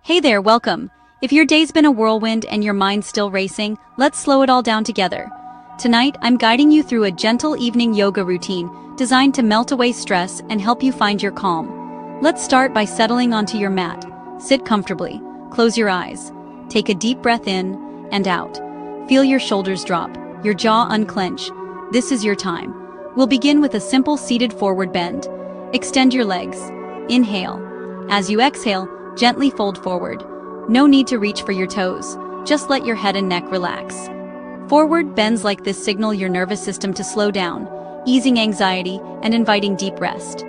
Hey there, welcome. If your day's been a whirlwind and your mind's still racing, let's slow it all down together. Tonight, I'm guiding you through a gentle evening yoga routine designed to melt away stress and help you find your calm. Let's start by settling onto your mat. Sit comfortably, close your eyes, take a deep breath in and out. Feel your shoulders drop, your jaw unclench. This is your time. We'll begin with a simple seated forward bend. Extend your legs. Inhale. As you exhale, gently fold forward. No need to reach for your toes. Just let your head and neck relax. Forward bends like this signal your nervous system to slow down, easing anxiety and inviting deep rest.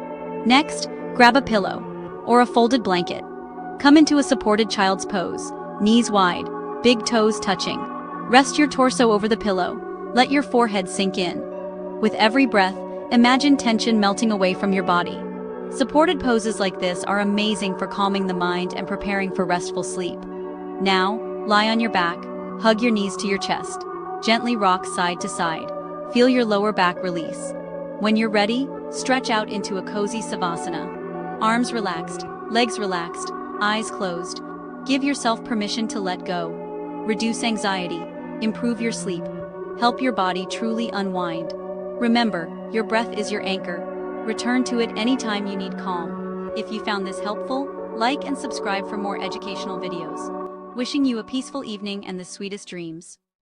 Next, grab a pillow or a folded blanket. Come into a supported child's pose, knees wide, big toes touching. Rest your torso over the pillow. Let your forehead sink in. With every breath, imagine tension melting away from your body. Supported poses like this are amazing for calming the mind and preparing for restful sleep. Now, lie on your back, hug your knees to your chest. Gently rock side to side. Feel your lower back release. When you're ready, stretch out into a cozy savasana. Arms relaxed, legs relaxed, eyes closed. Give yourself permission to let go. Reduce anxiety, improve your sleep, help your body truly unwind. Remember, your breath is your anchor. Return to it anytime you need calm. If you found this helpful, like and subscribe for more educational videos. Wishing you a peaceful evening and the sweetest dreams.